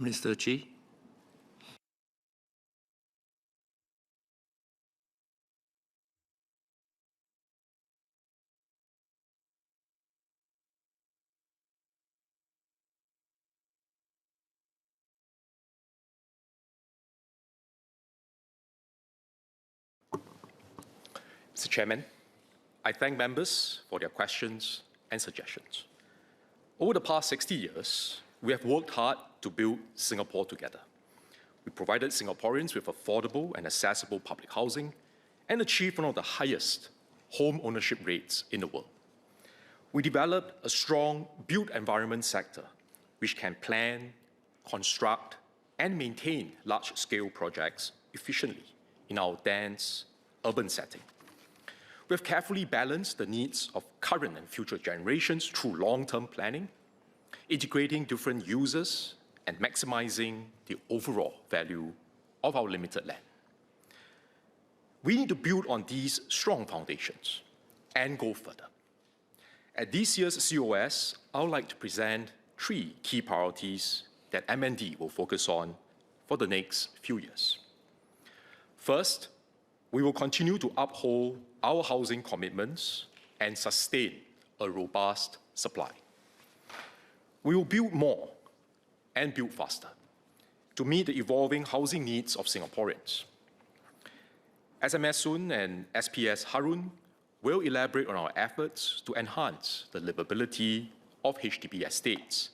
Minister Chee. Mr. Chairman, I thank members for their questions and suggestions. Over the past 60 years, we have worked hard to build Singapore together. We provided Singaporeans with affordable and accessible public housing and achieved one of the highest home ownership rates in the world. We developed a strong built environment sector which can plan, construct, and maintain large-scale projects efficiently in our dense urban setting. We have carefully balanced the needs of current and future generations through long-term planning, integrating different users and maximizing the overall value of our limited land. We need to build on these strong foundations and go further. At this year's COS, I would like to present 3 key priorities that MND will focus on for the next few years. First, we will continue to uphold our housing commitments and sustain a robust supply. We will build more and build faster to meet the evolving housing needs of Singaporeans. SMS Sun and SPS Harun will elaborate on our efforts to enhance the livability of HDB estates.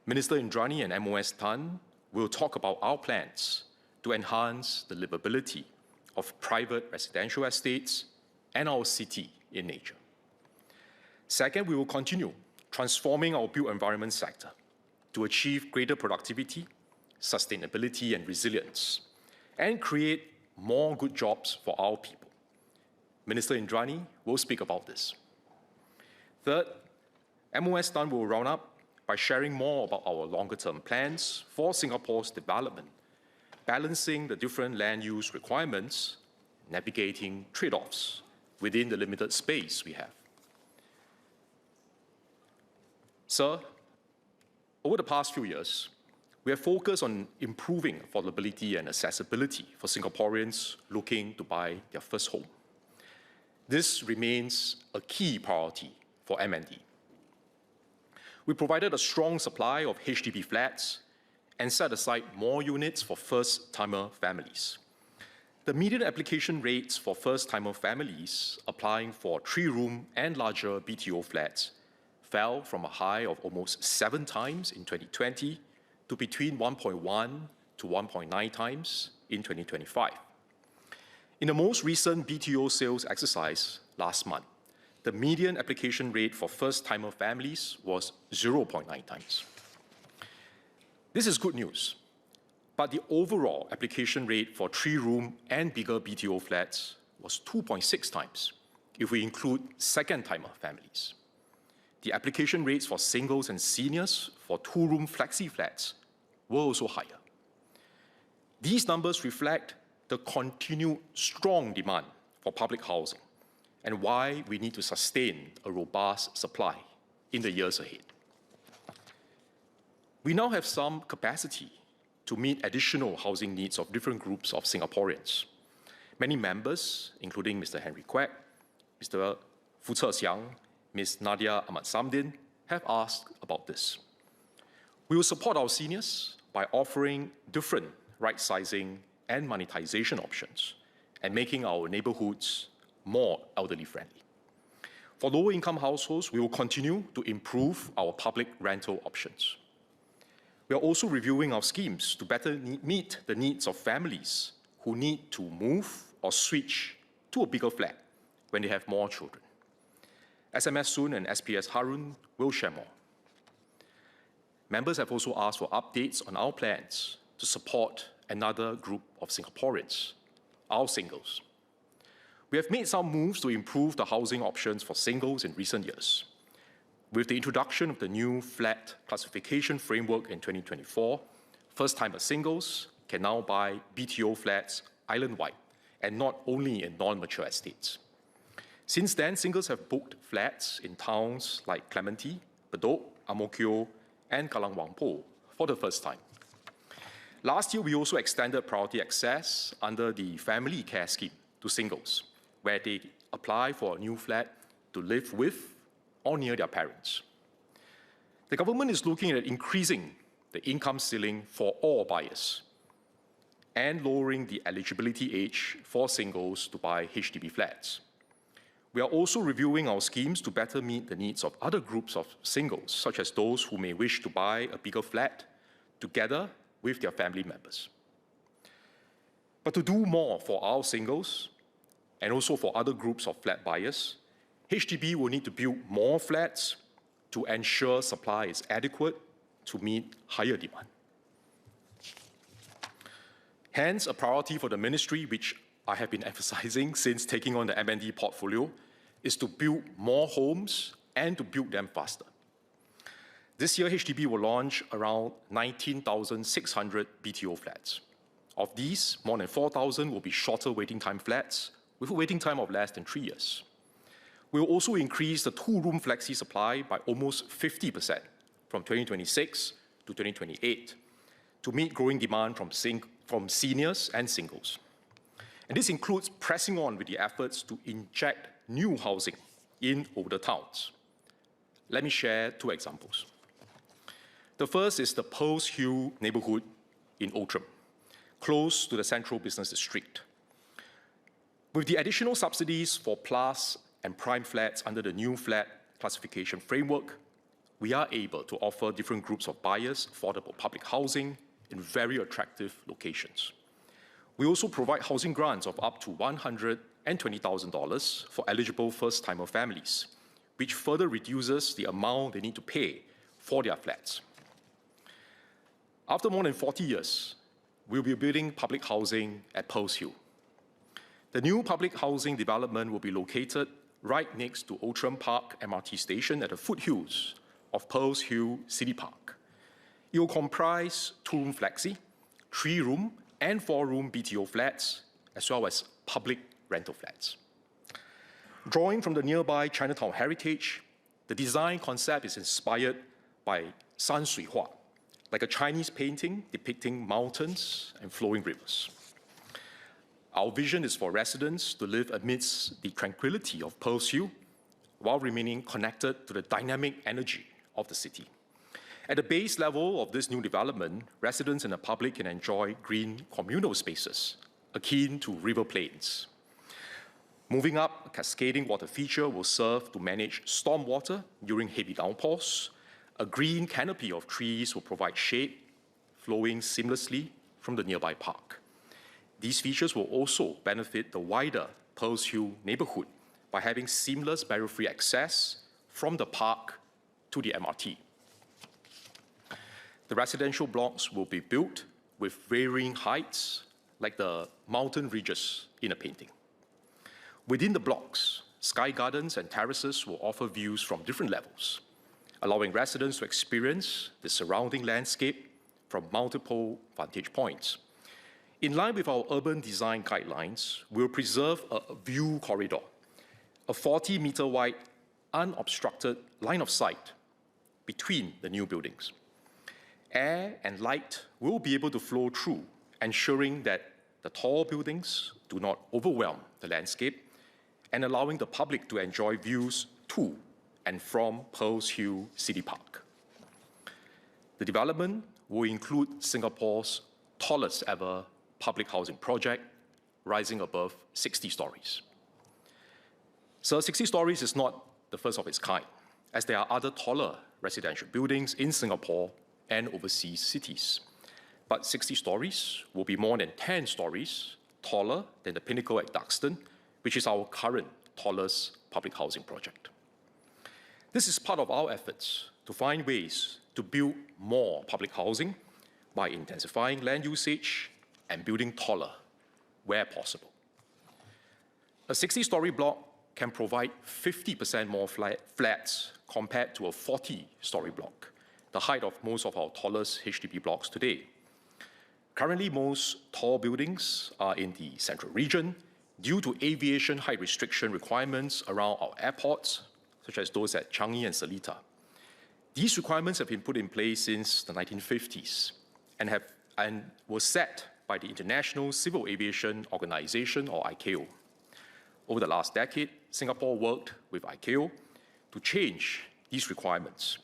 Minister Indrani and MOS Tan will talk about our plans to enhance the livability of private residential estates and our city in nature. Second, we will continue transforming our built environment sector to achieve greater productivity, sustainability, and resilience, and create more good jobs for our people. Minister Indrani will speak about this. Third, MOS Tan will round up by sharing more about our longer-term plans for Singapore's development, balancing the different land use requirements, navigating trade-offs within the limited space we have. Sir, over the past few years, we have focused on improving affordability and accessibility for Singaporeans looking to buy their first home. This remains a key priority for MND. We provided a strong supply of HDB flats and set aside more units for first-timer families. The median application rates for first-timer families applying for 3-room and larger BTO flats fell from a high of almost 7 times in 2020 to between 1.1 to 1.9 times in 2025. In the most recent BTO sales exercise last month, the median application rate for first-timer families was 0.9 times. This is good news, but the overall application rate for 3-room and bigger BTO flats was 2.6 times if we include second-timer families. The application rates for singles and seniors for 2-room flexi flats were also higher. These numbers reflect the continued strong demand for public housing and why we need to sustain a robust supply in the years ahead. We now have some capacity to meet additional housing needs of different groups of Singaporeans. Many members, including Mr. Henry Kwek, Mr. Fu Tze-Xiang, Ms. Nadia Ahmad Samdin, have asked about this. We will support our seniors by offering different right-sizing and monetization options and making our neighborhoods more elderly-friendly. For lower-income households, we will continue to improve our public rental options. We are also reviewing our schemes to better meet the needs of families who need to move or switch to a bigger flat when they have more children. SMS Sun and SPS Harun will share more. Members have also asked for updates on our plans to support another group of Singaporeans, our singles. We have made some moves to improve the housing options for singles in recent years. With the introduction of the new flat classification framework in 2024, first-timer singles can now buy BTO flats island-wide and not only in non-mature estates. Since then, singles have booked flats in towns like Clementi, Bedok, Ang Mo Kio, and Kallang Wangpo for the first time. Last year, we also extended priority access under the Family Care Scheme to singles, where they apply for a new flat to live with or near their parents. The government is looking at increasing the income ceiling for all buyers and lowering the eligibility age for singles to buy HDB flats. We are also reviewing our schemes to better meet the needs of other groups of singles, such as those who may wish to buy a bigger flat together with their family members. But to do more for our singles and also for other groups of flat buyers, HDB will need to build more flats to ensure supply is adequate to meet higher demand. Hence, a priority for the ministry, which I have been emphasizing since taking on the MND portfolio, is to build more homes and to build them faster. This year, HDB will launch around 19,600 BTO flats. Of these, more than 4,000 will be shorter waiting time flats with a waiting time of less than 3 years. We will also increase the two-room flexi supply by almost 50% from 2026 to 2028 to meet growing demand from seniors and singles. And this includes pressing on with the efforts to inject new housing in older towns. Let me share 2 examples. The first is the Pearls Hill neighborhood in Outram, close to the central business district. With the additional subsidies for plus and prime flats under the new flat classification framework, we are able to offer different groups of buyers affordable public housing in very attractive locations. We also provide housing grants of up to $120,000 for eligible first-timer families, which further reduces the amount they need to pay for their flats. After more than 40 years, we'll be building public housing at Pearls Hill. The new public housing development will be located right next to Outram Park MRT station at the foothills of Pearls Hill City Park. It will comprise 2-room flexi, 3-room and 4-room BTO flats, as well as public rental flats. Drawing from the nearby Chinatown heritage, the design concept is inspired by San Shui Hua, like a Chinese painting depicting mountains and flowing rivers. Our vision is for residents to live amidst the tranquility of Pearls Hill while remaining connected to the dynamic energy of the city. At the base level of this new development, residents and the public can enjoy green communal spaces akin to river plains. Moving up, a cascading water feature will serve to manage stormwater during heavy downpours. A green canopy of trees will provide shade, flowing seamlessly from the nearby park. These features will also benefit the wider Pearls Hill neighborhood by having seamless barrier-free access from the park to the MRT. The residential blocks will be built with varying heights, like the mountain ridges in a painting. Within the blocks, sky gardens and terraces will offer views from different levels, allowing residents to experience the surrounding landscape from multiple vantage points. In line with our urban design guidelines, we'll preserve a view corridor, a 40-meter wide, unobstructed line of sight between the new buildings. Air and light will be able to flow through, ensuring that the tall buildings do not overwhelm the landscape and allowing the public to enjoy views to and from Pearls Hill City Park. The development will include Singapore's tallest ever public housing project, rising above 60 stories. So 60 stories is not the first of its kind, as there are other taller residential buildings in Singapore and overseas cities. But 60 stories will be more than 10 stories taller than the Pinnacle at Duxton, which is our current tallest public housing project. This is part of our efforts to find ways to build more public housing by intensifying land usage and building taller where possible. A 60-story block can provide 50% more flats compared to a 40-story block, the height of most of our tallest HDB blocks today. Currently, most tall buildings are in the central region due to aviation height restriction requirements around our airports, such as those at Changi and Seletar. These requirements have been put in place since the 1950s and have and was set by the International Civil Aviation Organization, or ICAO. Over the last decade, Singapore worked with ICAO to change these requirements,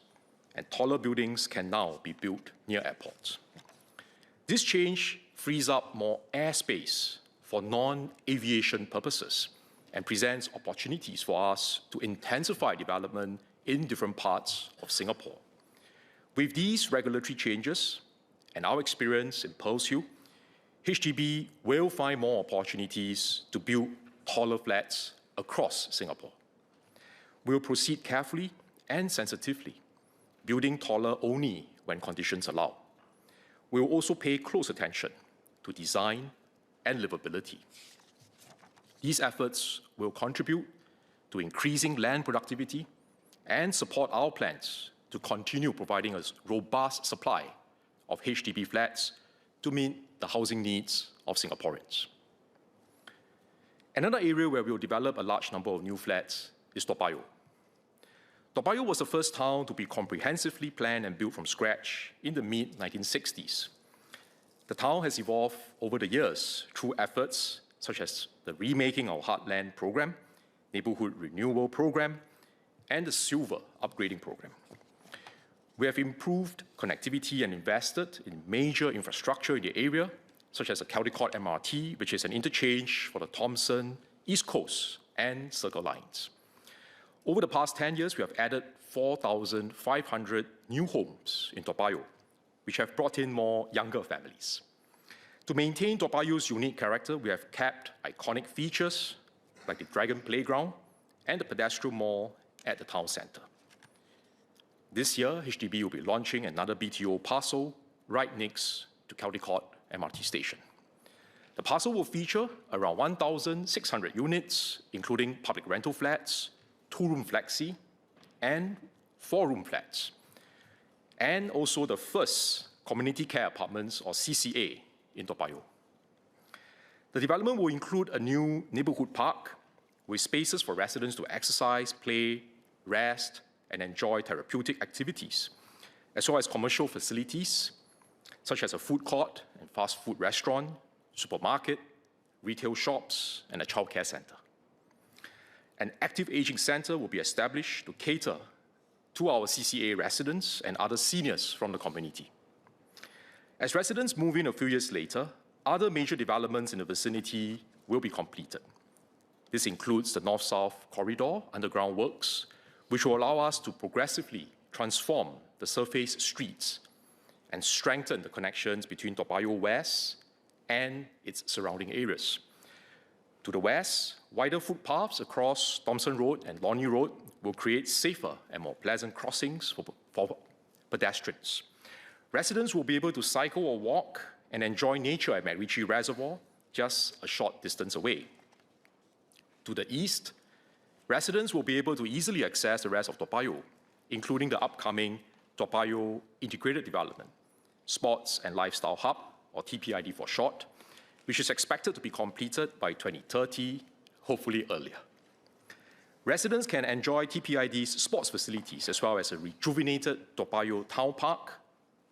and taller buildings can now be built near airports. This change frees up more airspace for non-aviation purposes and presents opportunities for us to intensify development in different parts of Singapore. With these regulatory changes and our experience in Pearl's Hill, HDB will find more opportunities to build taller flats across Singapore. We'll proceed carefully and sensitively, building taller only when conditions allow. We'll also pay close attention to design and livability. These efforts will contribute to increasing land productivity and support our plans to continue providing a robust supply of HDB flats to meet the housing needs of Singaporeans. Another area where we'll develop a large number of new flats is Toa Payoh. Toa Payoh was the first town to be comprehensively planned and built from scratch in the mid-1960s. The town has evolved over the years through efforts such as the Remaking Our Heartland program, Neighbourhood Renewal program, and the Silver Upgrading program. We have improved connectivity and invested in major infrastructure in the area, such as the Caldecott MRT, which is an interchange for the Thomson, East Coast, and Circle lines. Over the past 10 years, we have added 4,500 new homes in Toa Payoh, which have brought in more younger families. To maintain Toa Payoh's unique character, we have kept iconic features like the Dragon Playground and the pedestrian mall at the town centre. This year, HDB will be launching another BTO parcel right next to Caldecott MRT station. The parcel will feature around 1,600 units, including public rental flats, 2-room flexi, and 4-room flats, and also the first community care apartments, or CCA, in Toa Payoh. The development will include a new neighbourhood park with spaces for residents to exercise, play, rest, and enjoy therapeutic activities, as well as commercial facilities such as a food court and fast food restaurant, supermarket, retail shops, and a childcare centre. An active aging centre will be established to cater to our CCA residents and other seniors from the community. As residents move in a few years later, other major developments in the vicinity will be completed. This includes the North-South Corridor underground works, which will allow us to progressively transform the surface streets and strengthen the connections between Toa Payoh West and its surrounding areas. To the west, wider footpaths across Thomson Road and Lornie Road will create safer and more pleasant crossings for pedestrians. Residents will be able to cycle or walk and enjoy nature at MacRitchie Reservoir, just a short distance away. To the east, residents will be able to easily access the rest of Toa Payoh, including the upcoming Toa Payoh Integrated Development, Sports and Lifestyle Hub, or TPID for short, which is expected to be completed by 2030, hopefully earlier. Residents can enjoy TPID's sports facilities as well as a rejuvenated Toa Payoh Town Park,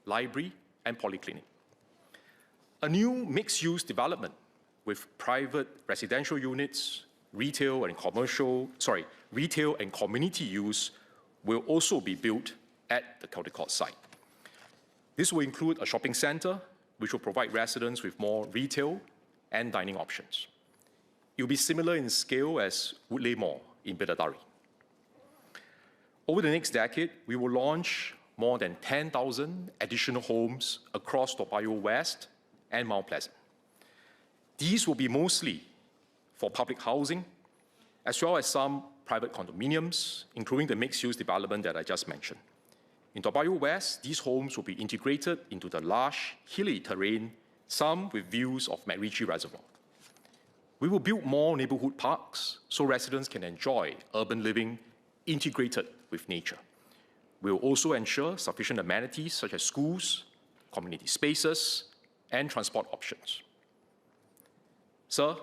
library, and polyclinic. A new mixed-use development with private residential units, retail and community use will also be built at the Caldecott site. This will include a shopping centre, which will provide residents with more retail and dining options. It will be similar in scale as Woodleigh Mall in Bidadari. Over the next decade, we will launch more than 10,000 additional homes across Toa Payoh West and Mount Pleasant. These will be mostly for public housing, as well as some private condominiums, including the mixed-use development that I just mentioned. In Toa Payoh West, these homes will be integrated into the lush, hilly terrain, some with views of MacRitchie Reservoir. We will build more neighbourhood parks so residents can enjoy urban living integrated with nature. We will also ensure sufficient amenities such as schools, community spaces, and transport options. Sir,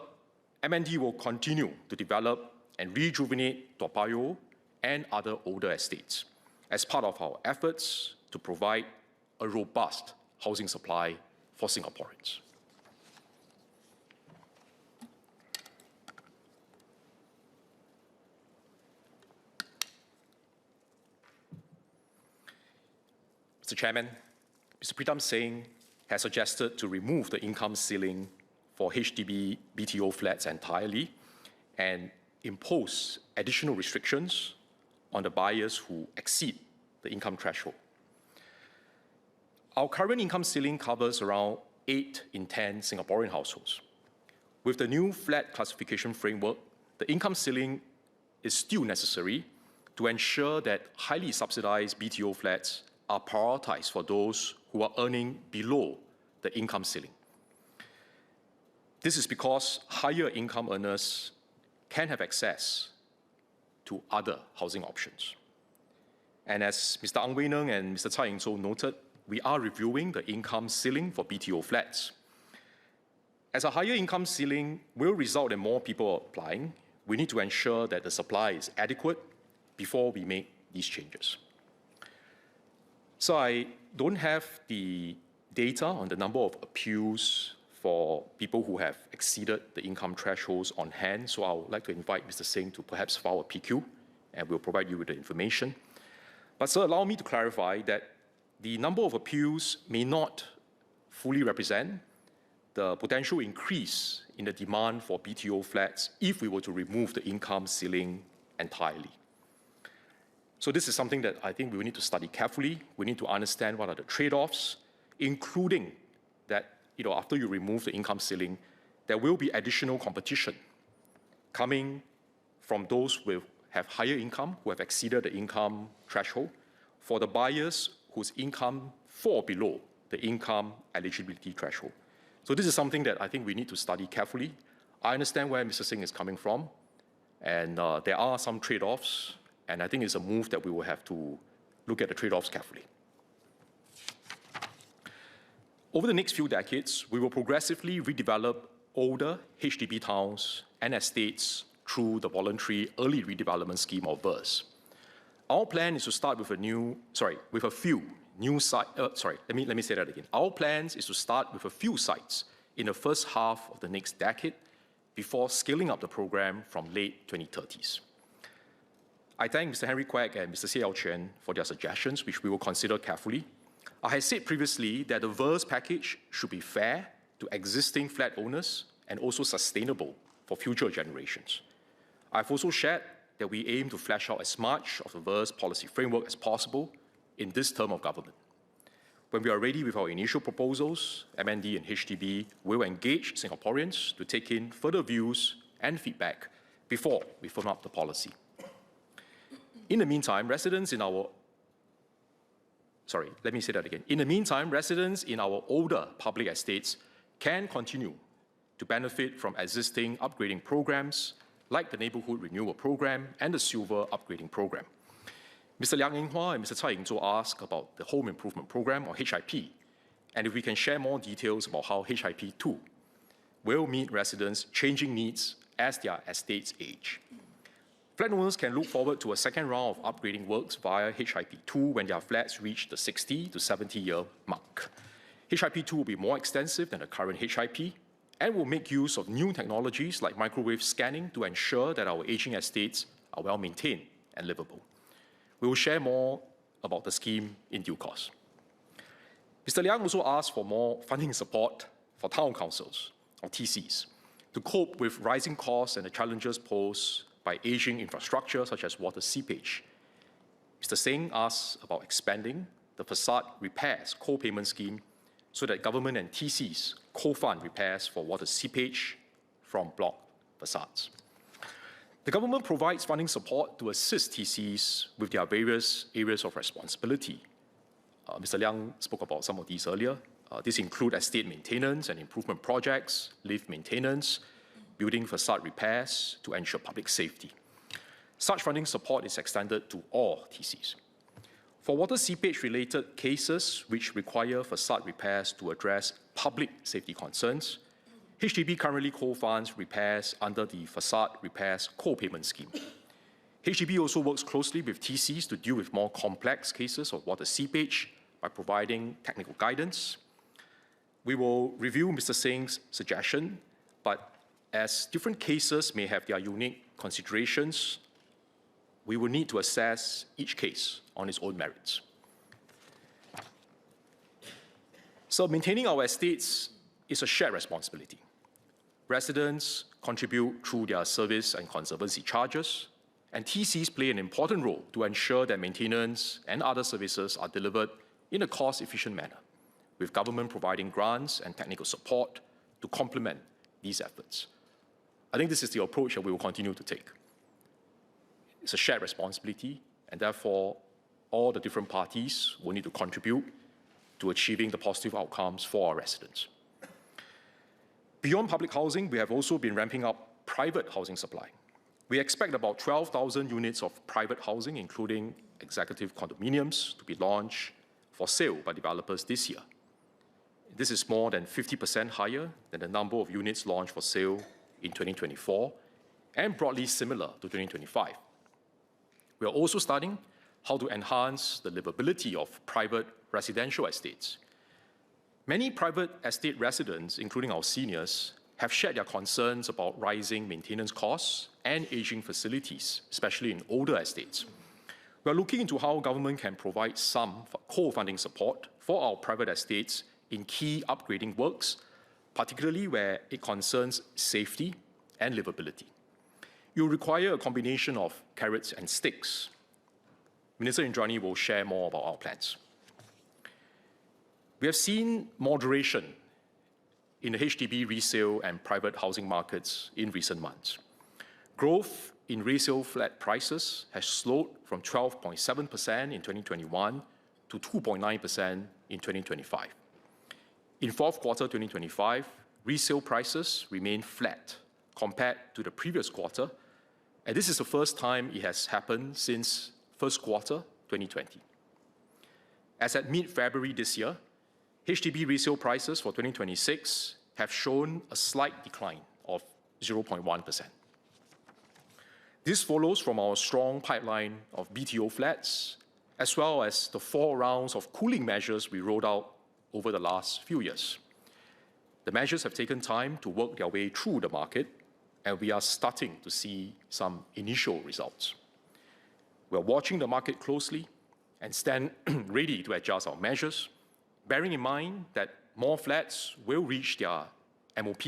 MND will continue to develop and rejuvenate Toa Payoh and other older estates as part of our efforts to provide a robust housing supply for Singaporeans. Mr. Chairman, Mr. Pritam Singh has suggested to remove the income ceiling for HDB BTO flats entirely and impose additional restrictions on the buyers who exceed the income threshold. Our current income ceiling covers around 8 in 10 Singaporean households. With the new flat classification framework, the income ceiling is still necessary to ensure that highly subsidized BTO flats are prioritized for those who are earning below the income ceiling. This is because higher income earners can have access to other housing options. And as Mr. Ang Wei Neng and Mr. Tsai Ing-tou noted, we are reviewing the income ceiling for BTO flats. As a higher income ceiling will result in more people applying, we need to ensure that the supply is adequate before we make these changes. So I don't have the data on the number of appeals for people who have exceeded the income thresholds on hand, so I would like to invite Mr. Singh to perhaps file a PQ, and we'll provide you with the information. But sir, allow me to clarify that the number of appeals may not fully represent the potential increase in the demand for BTO flats if we were to remove the income ceiling entirely. So this is something that I think we will need to study carefully. We need to understand what are the trade-offs, including that after you remove the income ceiling, there will be additional competition coming from those who have higher income, who have exceeded the income threshold, for the buyers whose income fall below the income eligibility threshold. So this is something that I think we need to study carefully. I understand where Mr. Singh is coming from, and there are some trade-offs, and I think it's a move that we will have to look at the trade-offs carefully. Over the next few decades, we will progressively redevelop older HDB towns and estates through the voluntary early redevelopment scheme, or VERS. Our plan is to start with a few new sites. Let me say that again. Our plans is to start with a few sites in the first half of the next decade before scaling up the program from late 2030s. I thank Mr. Henry Kwek and Mr. C.L. Chen for their suggestions, which we will consider carefully. I had said previously that the VERS package should be fair to existing flat owners and also sustainable for future generations. I've also shared that we aim to flesh out as much of the VERS policy framework as possible in this term of government. When we are ready with our initial proposals, MND and HDB will engage Singaporeans to take in further views and feedback before we firm up the policy. In the meantime, residents in our older public estates can continue to benefit from existing upgrading programs like the Neighbourhood Renewal Program and the Silver Upgrading Program. Mr. Liang Yinghua and Mr. Tsai Ing-tou asked about the Home Improvement Program, or HIP, and if we can share more details about how HIP 2 will meet residents' changing needs as their estates age. Flat owners can look forward to a second round of upgrading works via HIP 2 when their flats reach the 60 to 70-year mark. HIP 2 will be more extensive than the current HIP and will make use of new technologies like microwave scanning to ensure that our aging estates are well maintained and livable. We will share more about the scheme in due course. Mr. Liang also asked for more funding support for town councils, or TCs, to cope with rising costs and the challenges posed by aging infrastructure such as water seepage. Mr. Singh asked about expanding the facade repairs co-payment scheme so that government and TCs co-fund repairs for water seepage from block facades. The government provides funding support to assist TCs with their various areas of responsibility. Mr. Liang spoke about some of these earlier. These include estate maintenance and improvement projects, lift maintenance, building facade repairs to ensure public safety. Such funding support is extended to all TCs. For water seepage-related cases which require facade repairs to address public safety concerns, HDB currently co-funds repairs under the Facade Repairs Co-Payment Scheme. HDB also works closely with TCs to deal with more complex cases of water seepage by providing technical guidance. we will review Mr. Singh's suggestion, but as different cases may have their unique considerations, we will need to assess each case on its own merits. So maintaining our estates is a shared responsibility. Residents contribute through their service and conservancy charges, and TCs play an important role to ensure that maintenance and other services are delivered in a cost-efficient manner, with government providing grants and technical support to complement these efforts. I think this is the approach that we will continue to take. It's a shared responsibility, and therefore all the different parties will need to contribute to achieving the positive outcomes for our residents. Beyond public housing, we have also been ramping up private housing supply. We expect about 12,000 units of private housing, including executive condominiums, to be launched for sale by developers this year. This is more than 50% higher than the number of units launched for sale in 2024, and broadly similar to 2025. We are also studying how to enhance the livability of private residential estates. Many private estate residents, including our seniors, have shared their concerns about rising maintenance costs and aging facilities, especially in older estates. We are looking into how government can provide some co-funding support for our private estates in key upgrading works, particularly where it concerns safety and livability. You require a combination of carrots and sticks. Minister Indrani will share more about our plans. We have seen moderation in the HDB resale and private housing markets in recent months. Growth in resale flat prices has slowed from 12.7% in 2021 to 2.9% in 2025. In fourth quarter 2025, resale prices remained flat compared to the previous quarter, and this is the first time it has happened since first quarter 2020. As at mid-February this year, HDB resale prices for 2026 have shown a slight decline of 0.1%. This follows from our strong pipeline of BTO flats, as well as the 4 rounds of cooling measures we rolled out over the last few years. The measures have taken time to work their way through the market, and we are starting to see some initial results. We are watching the market closely and stand ready to adjust our measures, bearing in mind that more flats will reach their MOP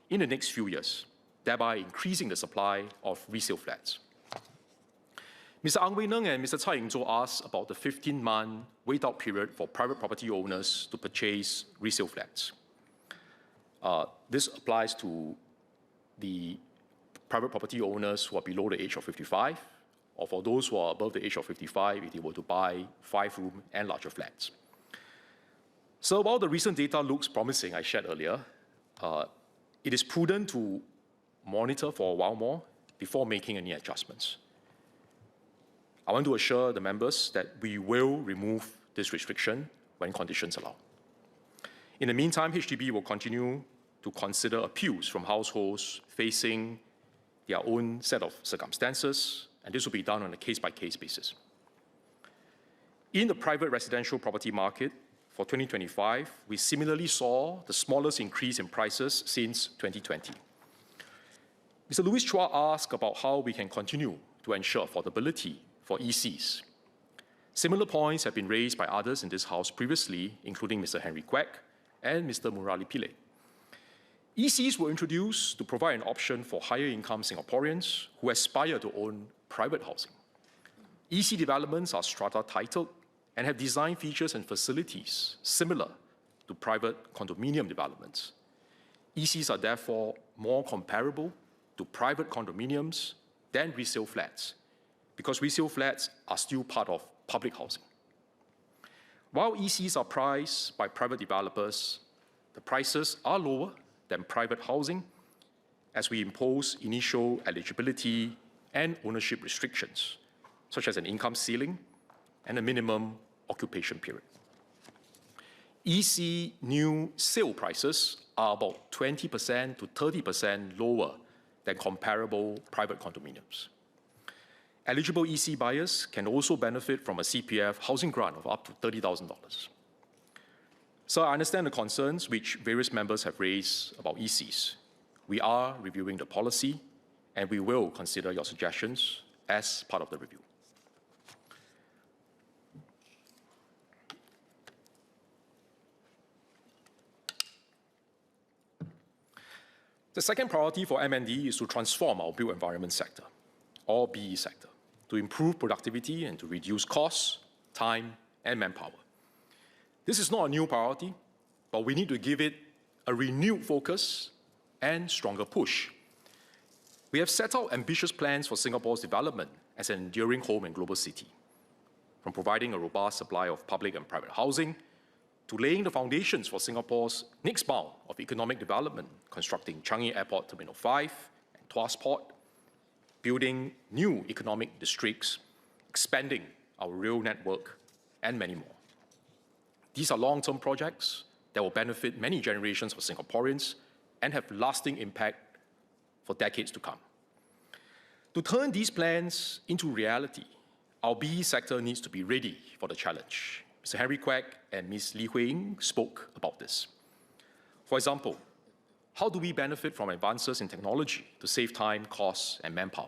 in the next few years, thereby increasing the supply of resale flats. Mr. Ang Wei Neng and Mr. Tsai Ing-zo asked about the 15-month wait-out period for private property owners to purchase resale flats. This applies to the private property owners who are below the age of 55, or for those who are above the age of 55 if they were to buy 5-room and larger flats. So while the recent data looks promising, I shared earlier, it is prudent to monitor for a while more before making any adjustments. I want to assure the members that we will remove this restriction when conditions allow. In the meantime, HDB will continue to consider appeals from households facing their own set of circumstances, and this will be done on a case-by-case basis. In the private residential property market for 2025, we similarly saw the smallest increase in prices since 2020. Mr. Louis Chua asked about how we can continue to ensure affordability for ECs. Similar points have been raised by others in this House previously, including Mr. Henry Kwek and Mr. Murali Pillay. ECs were introduced to provide an option for higher-income Singaporeans who aspire to own private housing. EC developments are strata-titled and have design features and facilities similar to private condominium developments. ECs are therefore more comparable to private condominiums than resale flats, because resale flats are still part of public housing. While ECs are priced by private developers, the prices are lower than private housing as we impose initial eligibility and ownership restrictions, such as an income ceiling and a minimum occupation period. EC new sale prices are about 20% to 30% lower than comparable private condominiums. Eligible EC buyers can also benefit from a CPF housing grant of up to $30,000. So I understand the concerns which various members have raised about ECs. We are reviewing the policy, and we will consider your suggestions as part of the review. The second priority for MND is to transform our built environment sector, or BE sector, to improve productivity and to reduce costs, time, and manpower. This is not a new priority, but we need to give it a renewed focus and stronger push. We have set out ambitious plans for Singapore's development as an enduring home and global city, from providing a robust supply of public and private housing to laying the foundations for Singapore's next bound of economic development, constructing Changi Airport Terminal 5 and Tuas Port, building new economic districts, expanding our rail network, and many more. These are long-term projects that will benefit many generations of Singaporeans and have lasting impact for decades to come. To turn these plans into reality, our BE sector needs to be ready for the challenge. Mr. Henry Kwek and Ms. Lee Hui-Ying spoke about this. For example, how do we benefit from advances in technology to save time, costs, and manpower?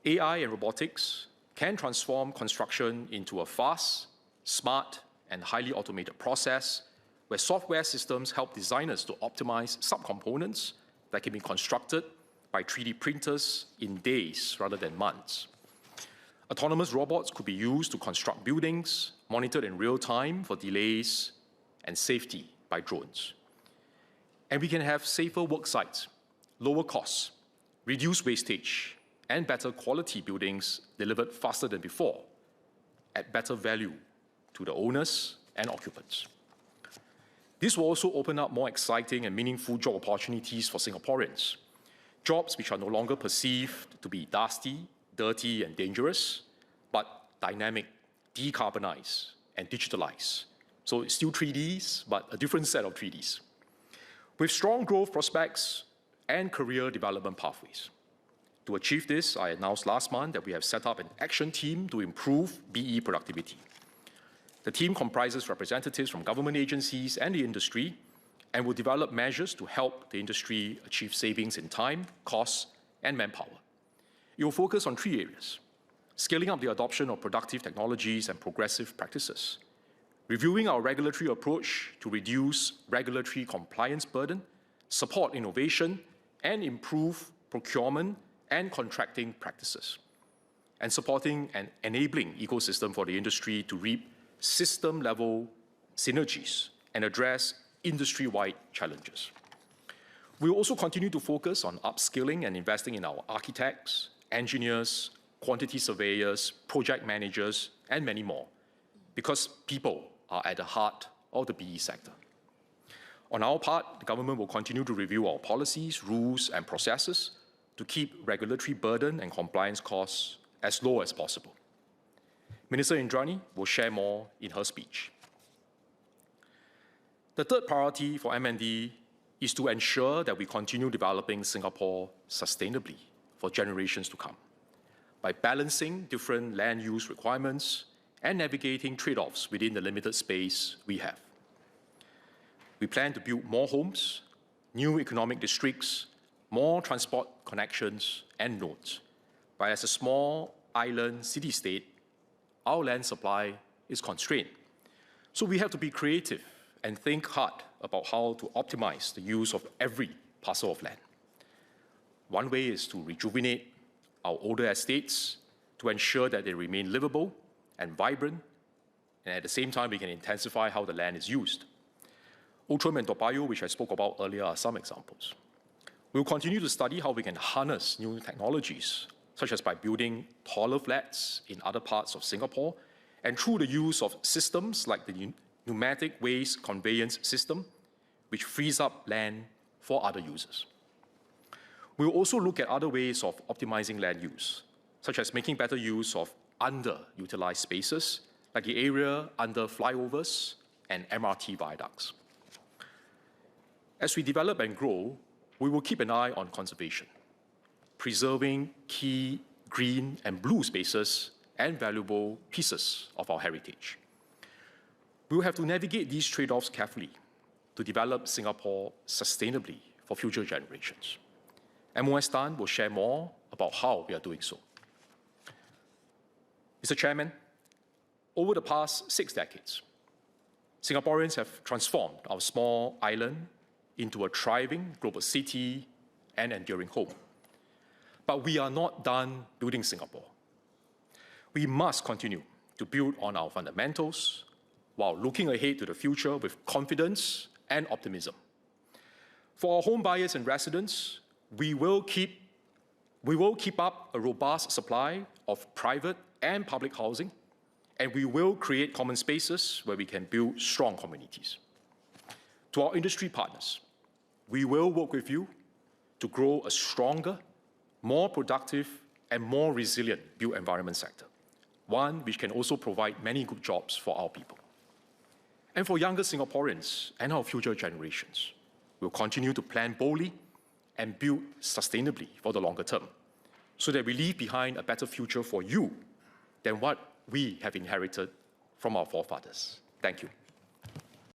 AI and robotics can transform construction into a fast, smart, and highly automated process where software systems help designers to optimize subcomponents that can be constructed by 3D printers in days rather than months. Autonomous robots could be used to construct buildings, monitored in real time for delays and safety by drones. And we can have safer work sites, lower costs, reduced wastage, and better quality buildings delivered faster than before, at better value to the owners and occupants. This will also open up more exciting and meaningful job opportunities for Singaporeans, jobs which are no longer perceived to be dusty, dirty, and dangerous, but dynamic, decarbonized, and digitalized. So it's still 3Ds, but a different set of 3Ds. With strong growth prospects and career development pathways. To achieve this, I announced last month that we have set up an action team to improve BE productivity. The team comprises representatives from government agencies and the industry and will develop measures to help the industry achieve savings in time, costs, and manpower. It will focus on 3 areas: scaling up the adoption of productive technologies and progressive practices, reviewing our regulatory approach to reduce regulatory compliance burden, support innovation, and improve procurement and contracting practices, and supporting an enabling ecosystem for the industry to reap system-level synergies and address industry-wide challenges. We will also continue to focus on upskilling and investing in our architects, engineers, quantity surveyors, project managers, and many more, because people are at the heart of the BE sector. On our part, the government will continue to review our policies, rules, and processes to keep regulatory burden and compliance costs as low as possible. Minister Indrani will share more in her speech. The third priority for MND is to ensure that we continue developing Singapore sustainably for generations to come by balancing different land use requirements and navigating trade-offs within the limited space we have. We plan to build more homes, new economic districts, more transport connections and nodes. But as a small island city-state, our land supply is constrained. So we have to be creative and think hard about how to optimize the use of every parcel of land. One way is to rejuvenate our older estates to ensure that they remain livable and vibrant, and at the same time we can intensify how the land is used. Outram and Toa Payoh, which I spoke about earlier, are some examples. We'll continue to study how we can harness new technologies, such as by building taller flats in other parts of Singapore, and through the use of systems like the pneumatic waste conveyance system, which frees up land for other users. We'll also look at other ways of optimizing land use, such as making better use of underutilized spaces, like the area under flyovers and MRT viaducts. As we develop and grow, we will keep an eye on conservation, preserving key green and blue spaces and valuable pieces of our heritage. We will have to navigate these trade-offs carefully to develop Singapore sustainably for future generations. MOS Tan will share more about how we are doing so. Mr. Chairman, over the past 6 decades, Singaporeans have transformed our small island into a thriving global city and enduring home. But we are not done building Singapore. We must continue to build on our fundamentals while looking ahead to the future with confidence and optimism. For our home buyers and residents, we will keep up a robust supply of private and public housing, and we will create common spaces where we can build strong communities. To our industry partners, we will work with you to grow a stronger, more productive, and more resilient built environment sector, one which can also provide many good jobs for our people. And for younger Singaporeans and our future generations, we'll continue to plan boldly and build sustainably for the longer term, so that we leave behind a better future for you than what we have inherited from our forefathers. Thank you.